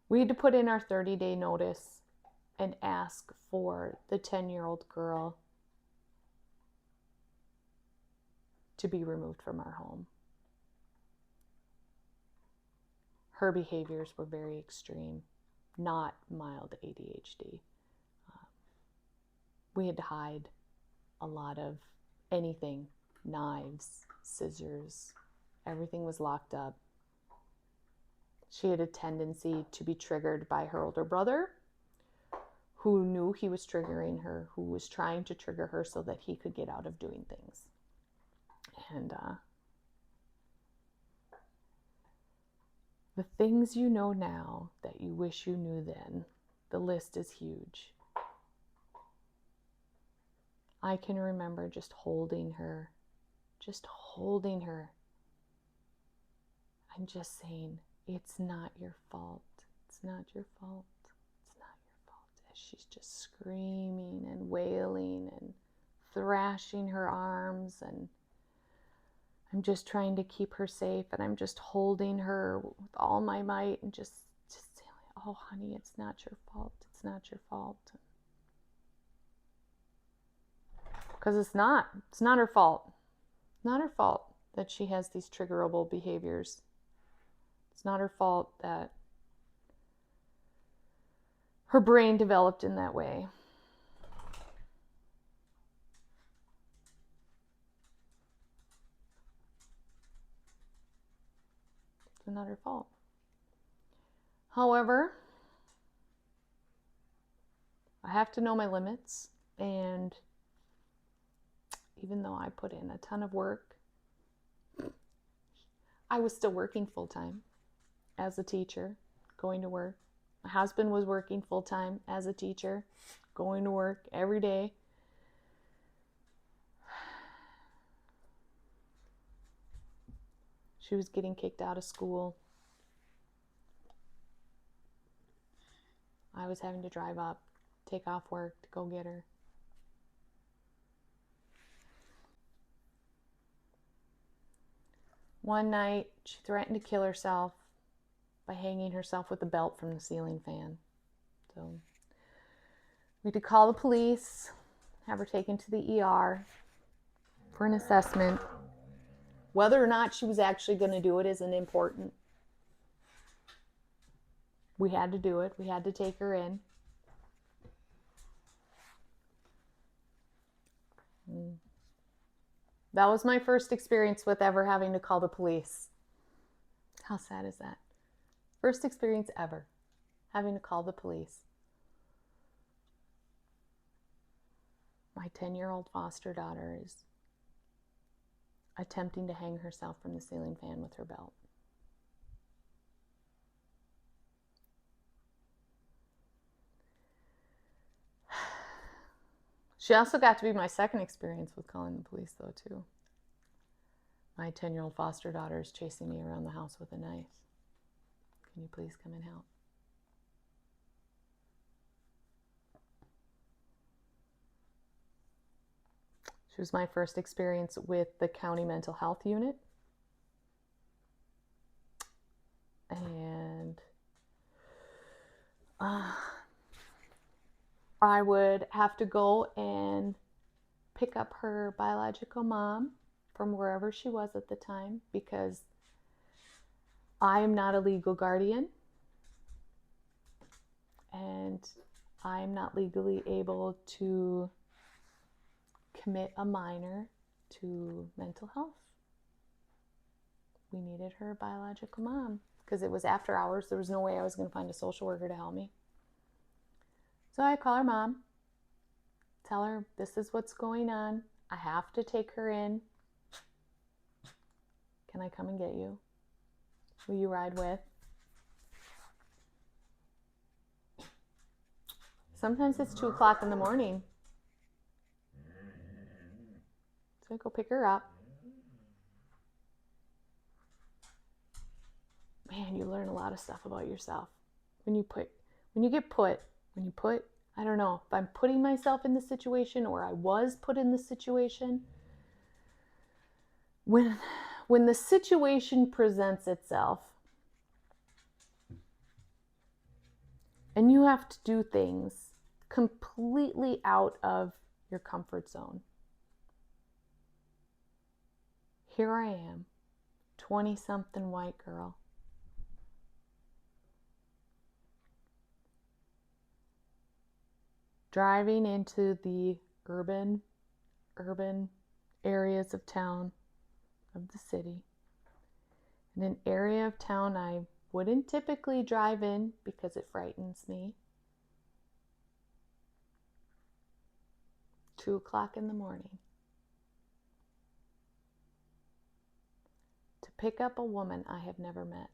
We had to put in our 30-day notice and ask for the 10-year-old girl to be removed from our home. Her behaviors were very extreme, not mild ADHD. We had to hide a lot of anything, knives, scissors, everything was locked up. She had a tendency to be triggered by her older brother, who knew he was triggering her, who was trying to trigger her so that he could get out of doing things. And the things you know now that you wish you knew then, the list is huge. I can remember just holding her and just saying, it's not your fault. It's not your fault. It's not your fault. As she's just screaming and wailing and thrashing her arms, and I'm just trying to keep her safe, and I'm just holding her with all my might and just saying, oh honey, it's not your fault. It's not your fault. Because it's not her fault. It's not her fault that she has these triggerable behaviors. It's not her fault that her brain developed in that way. It's not her fault. However, I have to know my limits, and even though I put in a ton of work, I was still working full-time as a teacher, going to work. My husband was working full-time as a teacher, going to work every day. She was getting kicked out of school. I was having to drive up, take off work to go get her. One night, she threatened to kill herself by hanging herself with a belt from the ceiling fan. So we had to call the police, have her taken to the ER for an assessment. Whether or not she was actually going to do it isn't important. We had to do it. We had to take her in. That was my first experience with ever having to call the police. How sad is that? First experience ever having to call the police. My 10-year-old foster daughter is attempting to hang herself from the ceiling fan with her belt. She also got to be my second experience with calling the police, though, too. My 10-year-old foster daughter is chasing me around the house with a knife. Can you please come and help? She was my first experience with the county mental health unit. And I would have to go and pick up her biological mom from wherever she was at the time, because I am not a legal guardian and I'm not legally able to commit a minor to mental health. We needed her biological mom because it was after hours. There was no way I was going to find a social worker to help me. So I call her mom, tell her this is what's going on. I have to take her in. Can I come and get you? Will you ride with? Sometimes it's 2 o'clock in the morning. So I go pick her up. Man, you learn a lot of stuff about yourself when you put, I don't know, if I'm putting myself in the situation or I was put in the situation. When the situation presents itself, And you have to do things completely out of your comfort zone. Here I am, 20-something white girl. Driving into the urban areas of town, of the city. In an area of town I wouldn't typically drive in because it frightens me. 2:00 in the morning. To pick up a woman I have never met.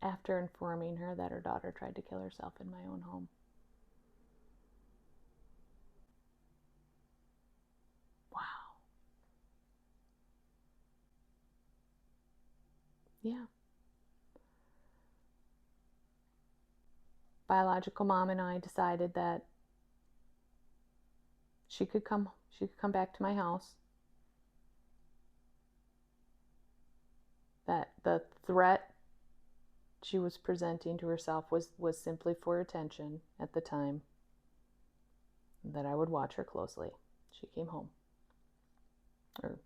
After informing her that her daughter tried to kill herself in my own home. Wow. Yeah. Biological mom and I decided that she could come back to my house. That the threat she was presenting to herself was simply for attention at the time. That I would watch her closely. She came home. Or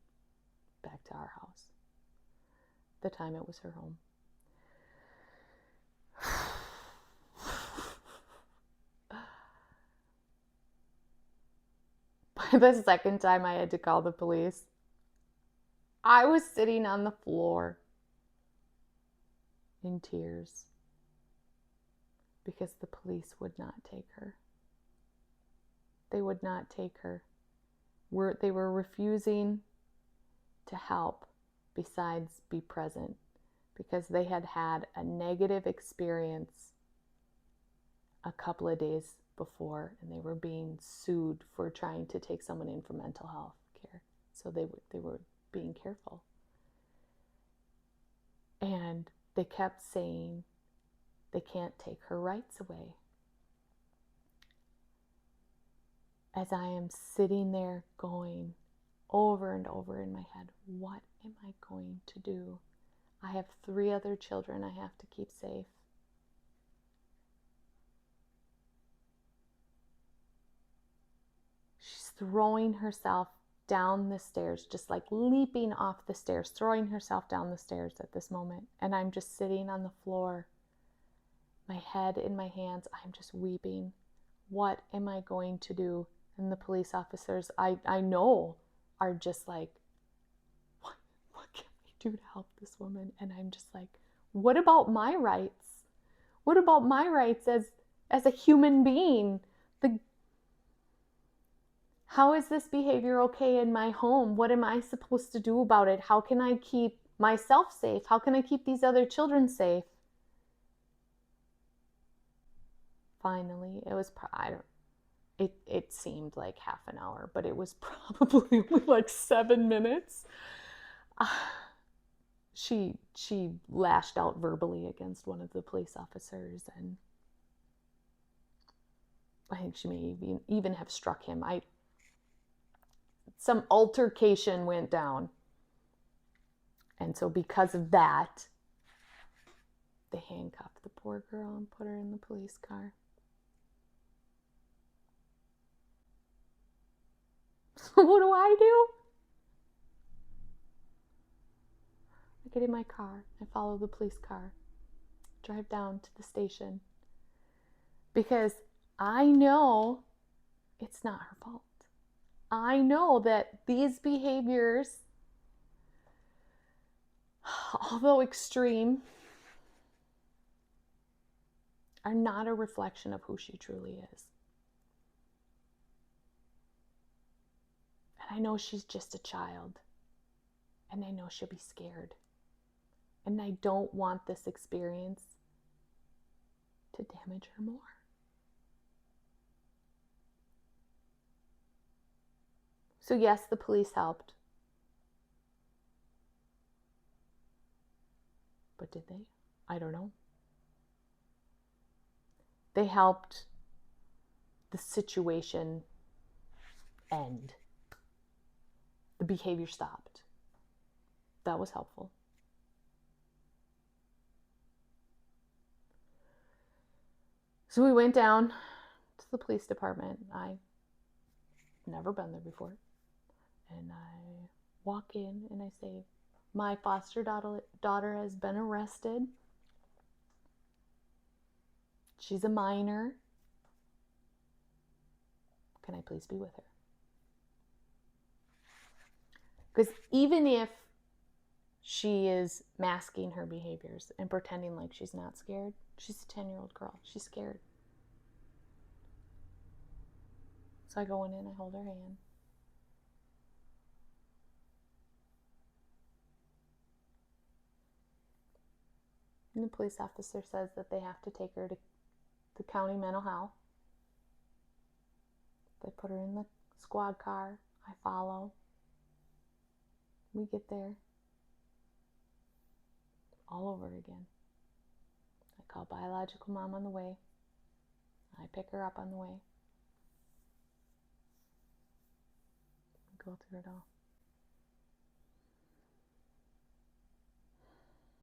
back to our house. At the time it was her home. By the second time I had to call the police, I was sitting on the floor in tears because the police would not take her. They would not take her. They were refusing to help besides be present because they had had a negative experience a couple of days before and they were being sued for trying to take someone in for mental health care. So they were being careful. And they kept saying they can't take her rights away. As I am sitting there going over and over in my head, what am I going to do? I have 3 other children I have to keep safe. She's throwing herself down the stairs, just like leaping off the stairs, throwing herself down the stairs at this moment. And I'm just sitting on the floor, my head in my hands. I'm just weeping. What am I going to do? And the police officers, I know, are just like, what can we do to help this woman? And I'm just like, what about my rights? What about my rights as a human being? How is this behavior okay in my home? What am I supposed to do about it? How can I keep myself safe? How can I keep these other children safe? Finally, it was, it seemed like half an hour, but it was probably only like 7 minutes. She lashed out verbally against one of the police officers, and I think she may even have struck him. Some altercation went down. And so because of that, they handcuffed the poor girl and put her in the police car. So what do? I get in my car, I follow the police car, drive down to the station. Because I know it's not her fault. I know that these behaviors, although extreme, are not a reflection of who she truly is. And I know she's just a child. And I know she'll be scared. And I don't want this experience to damage her more. So yes, the police helped. But did they? I don't know. They helped the situation end. The behavior stopped. That was helpful. So we went down to the police department. I've never been there before. And I walk in and I say, my foster daughter has been arrested. She's a minor. Can I please be with her? Because even if she is masking her behaviors and pretending like she's not scared, she's a 10-year-old girl. She's scared. So I go in and I hold her hand. And the police officer says that they have to take her to the county mental health. They put her in the squad car. I follow. We get there. All over again. I call biological mom on the way. I pick her up on the way. We go through it all.